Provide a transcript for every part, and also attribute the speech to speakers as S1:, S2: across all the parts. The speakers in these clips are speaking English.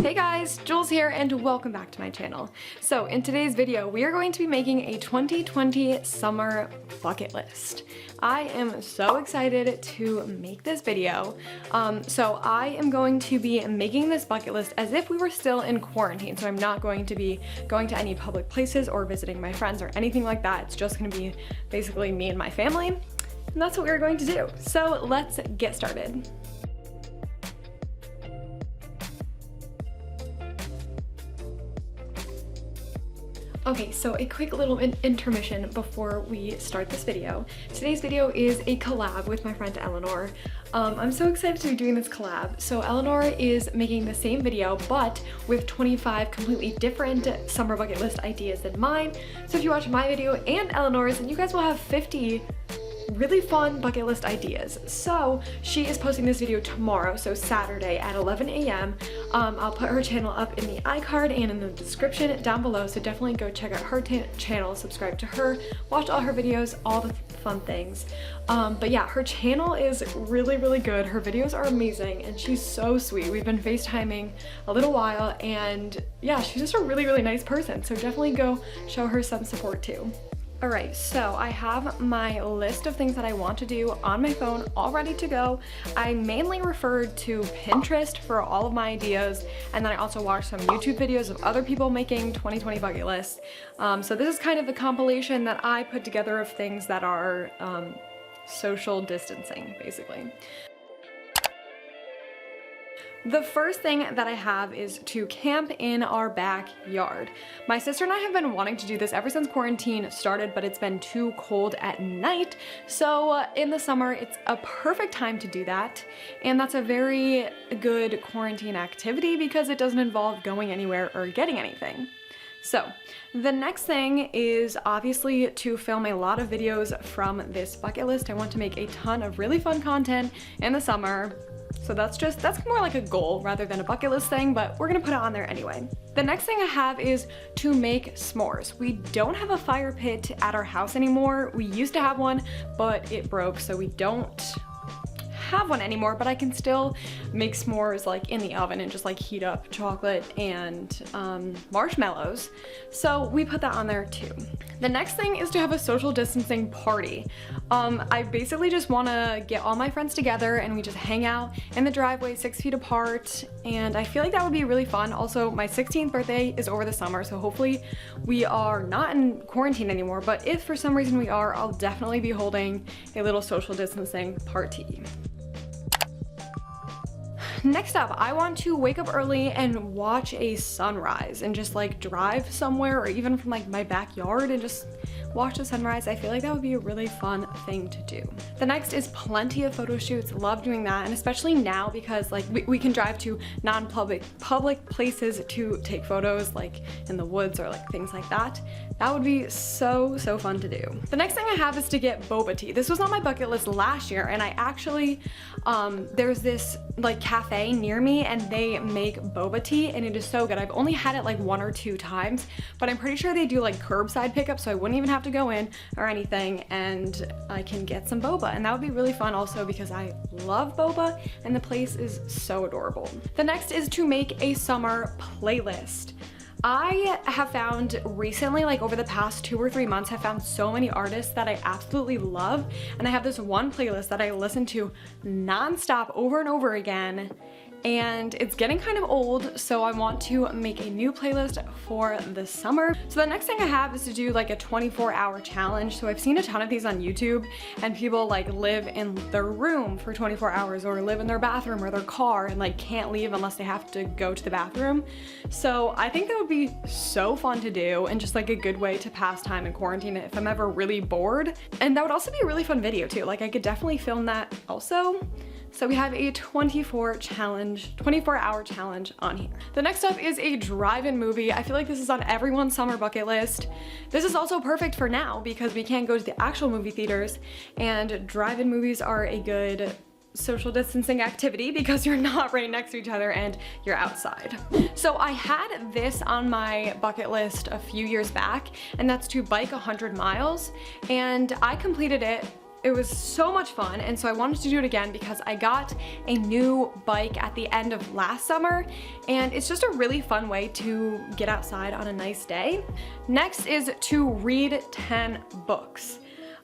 S1: Hey guys, Jules here and welcome back to my channel. So in today's video, we are going to be making a 2020 summer bucket list. I am so excited to make this video. So I am going to be making this bucket list as if we were still in quarantine. So I'm not going to be going to any public places or visiting my friends or anything like that. It's just gonna be basically me and my family. And that's what we're going to do. So let's get started. Okay, so a quick little intermission before we start this video. Today's video is a collab with my friend Eleanor. I'm so excited to be doing this collab. So Eleanor is making the same video, but with 25 completely different summer bucket list ideas than mine. So if you watch my video and Eleanor's, then you guys will have 50 really fun bucket list ideas. So she is posting this video tomorrow, so Saturday at 11 a.m. I'll put her channel up in the iCard and in the description down below, so definitely go check out her channel, subscribe to her, watch all her videos, all the fun things. But yeah, her channel is really good. Her videos are amazing and she's so sweet. We've been FaceTiming a little while and yeah, she's just a really nice person, so definitely go show her some support too. Alright, so I have my list of things that I want to do on my phone all ready to go. I mainly referred to Pinterest for all of my ideas, and then I also watched some YouTube videos of other people making 2020 bucket lists. So this is kind of the compilation that I put together of things that are social distancing, basically. The first thing that I have is to camp in our backyard. My sister and I have been wanting to do this ever since quarantine started, but it's been too cold at night. So in the summer, it's a perfect time to do that. And that's a very good quarantine activity because it doesn't involve going anywhere or getting anything. So the next thing is obviously to film a lot of videos from this bucket list. I want to make a ton of really fun content in the summer. So that's more like a goal rather than a bucket list thing, but we're gonna put it on there anyway. The next thing I have is to make s'mores. We don't have a fire pit at our house anymore. We used to have one, but it broke, so we don't have one anymore, but I can still make s'mores like in the oven and just like heat up chocolate and marshmallows. So we put that on there too. The next thing is to have a social distancing party. I basically just want to get all my friends together and we just hang out in the driveway 6 feet apart, and I feel like that would be really fun. Also, my 16th birthday is over the summer, so hopefully we are not in quarantine anymore, but if for some reason we are, I'll definitely be holding a little social distancing party. Next up, I want to wake up early and watch a sunrise and just like drive somewhere or even from like my backyard and just watch the sunrise. I feel like that would be a really fun thing to do. The next is plenty of photo shoots. Love doing that, and especially now because like we can drive to public places to take photos, like in the woods or like things like that. That would be so fun to do. The next thing I have is to get boba tea. This was on my bucket list last year, and I actually there's this like cafe near me and they make boba tea and it is so good. I've only had it like 1 or 2 times, but I'm pretty sure they do like curbside pickup, so I wouldn't even have to go in or anything, and I can get some boba, and that would be really fun also because I love boba and the place is so adorable. The next is to make a summer playlist. I have found recently, like over the past 2 or 3 months, have found so many artists that I absolutely love, and I have this one playlist that I listen to non-stop over and over again, and it's getting kind of old, so I want to make a new playlist for the summer. So the next thing I have is to do like a 24-hour challenge. So I've seen a ton of these on YouTube, and people like live in their room for 24 hours or live in their bathroom or their car and like can't leave unless they have to go to the bathroom. So I think that would be so fun to do and just like a good way to pass time in quarantine if I'm ever really bored. And that would also be a really fun video too. Like I could definitely film that also. So we have a 24-hour challenge on here. The next up is a drive-in movie. I feel like this is on everyone's summer bucket list. This is also perfect for now because we can't go to the actual movie theaters, and drive-in movies are a good social distancing activity because you're not right next to each other and you're outside. So I had this on my bucket list a few years back, and that's to bike 100 miles, and I completed it It was so much fun, and so I wanted to do it again because I got a new bike at the end of last summer, and it's just a really fun way to get outside on a nice day. Next is to read 10 books.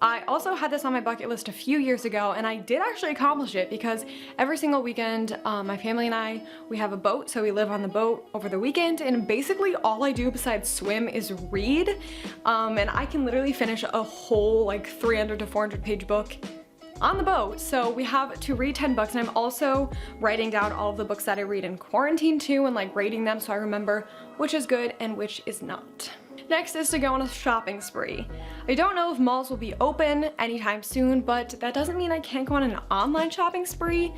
S1: I also had this on my bucket list a few years ago, and I did actually accomplish it because every single weekend, my family and I, we have a boat, so we live on the boat over the weekend, and basically all I do besides swim is read, and I can literally finish a whole like 300 to 400 page book on the boat. So we have to read 10 books, and I'm also writing down all of the books that I read in quarantine too, and like rating them so I remember which is good and which is not. Next is to go on a shopping spree. I don't know if malls will be open anytime soon, but that doesn't mean I can't go on an online shopping spree.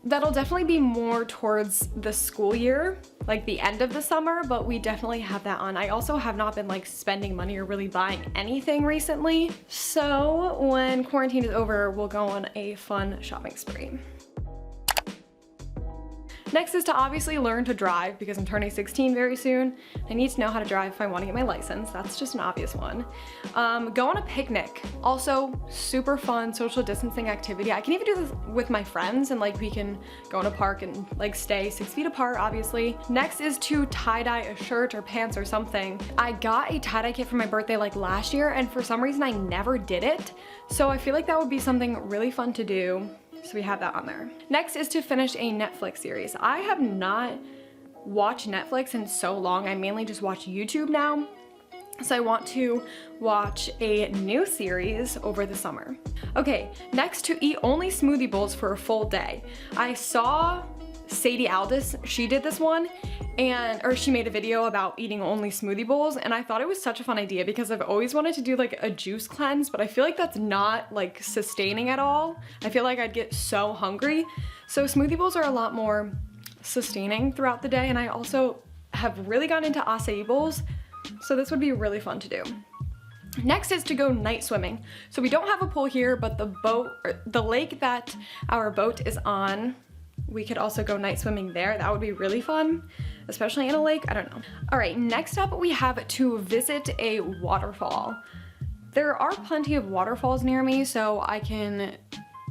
S1: That'll definitely be more towards the school year, like the end of the summer, but we definitely have that on. I also have not been like spending money or really buying anything recently. So when quarantine is over, we'll go on a fun shopping spree. Next is to obviously learn to drive because I'm turning 16 very soon. I need to know how to drive if I want to get my license. That's just an obvious one. Go on a picnic. Also, super fun social distancing activity. I can even do this with my friends, and like we can go in a park and like stay 6 feet apart, obviously. Next is to tie-dye a shirt or pants or something. I got a tie-dye kit for my birthday like last year, and for some reason I never did it. So I feel like that would be something really fun to do. So we have that on there. Next is to finish a Netflix series. I have not watched Netflix in so long. I mainly just watch YouTube now. So I want to watch a new series over the summer. Okay, next, to eat only smoothie bowls for a full day. I saw Sadie Aldis, she did this one, or she made a video about eating only smoothie bowls, and I thought it was such a fun idea because I've always wanted to do like a juice cleanse, but I feel like that's not like sustaining at all. I feel like I'd get so hungry. So smoothie bowls are a lot more sustaining throughout the day, and I also have really gotten into acai bowls, so this would be really fun to do. Next is to go night swimming. So we don't have a pool here, but the lake that our boat is on, we could also go night swimming there. That would be really fun, especially in a lake. I don't know. All right, next up we have to visit a waterfall. There are plenty of waterfalls near me, so I can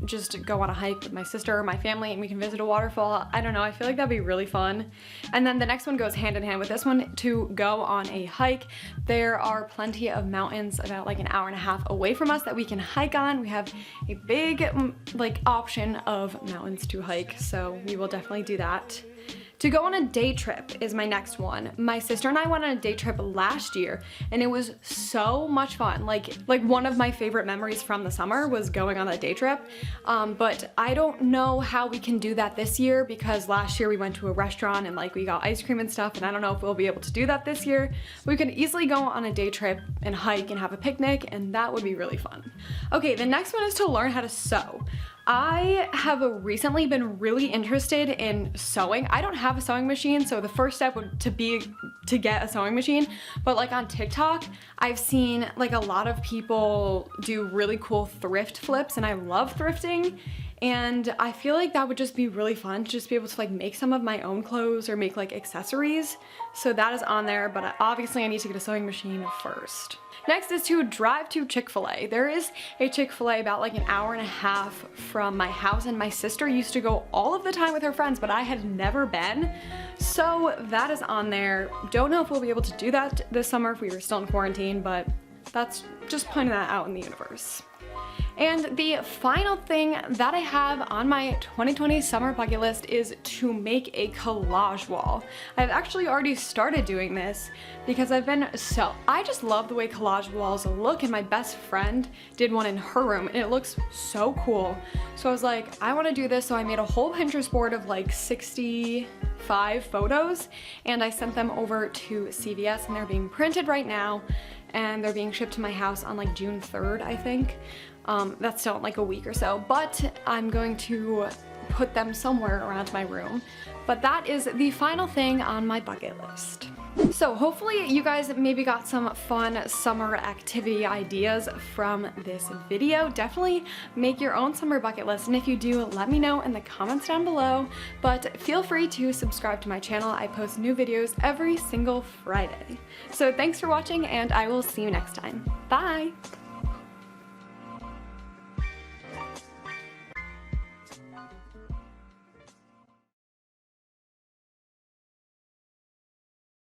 S1: just go on a hike with my sister or my family and we can visit a waterfall. I don't know, I feel like that'd be really fun. And then the next one goes hand in hand with this one, to go on a hike. There are plenty of mountains about like an hour and a half away from us that we can hike on. We have a big like option of mountains to hike, so we will definitely do that. To go on a day trip is my next one. My sister and I went on a day trip last year, and it was so much fun. Like one of my favorite memories from the summer was going on that day trip. But I don't know how we can do that this year because last year we went to a restaurant and like we got ice cream and stuff, and I don't know if we'll be able to do that this year. We could easily go on a day trip and hike and have a picnic, and that would be really fun. Okay, the next one is to learn how to sew. I have recently been really interested in sewing. I don't have a sewing machine, so the first step would be to get a sewing machine, but like on TikTok, I've seen like a lot of people do really cool thrift flips, and I love thrifting, and I feel like that would just be really fun to just be able to like make some of my own clothes or make like accessories. So that is on there, but obviously I need to get a sewing machine first. Next is to drive to Chick-Fil-A. There is a Chick-Fil-A about like an hour and a half from my house, and my sister used to go all of the time with her friends, but I had never been. So that is on there. Don't know if we'll be able to do that this summer if we were still in quarantine, but that's just putting that out in the universe. And the final thing that I have on my 2020 summer bucket list is to make a collage wall. I've actually already started doing this because I just love the way collage walls look, and my best friend did one in her room and it looks so cool. So I was like, I want to do this, so I made a whole Pinterest board of like 65 photos, and I sent them over to CVS, and they're being printed right now, and they're being shipped to my house on like June 3rd, I think. That's still in like a week or so, but I'm going to put them somewhere around my room. But that is the final thing on my bucket list. So hopefully you guys maybe got some fun summer activity ideas from this video. Definitely make your own summer bucket list, and if you do, let me know in the comments down below. But feel free to subscribe to my channel. I post new videos every single Friday. So thanks for watching, and I will see you next time. Bye!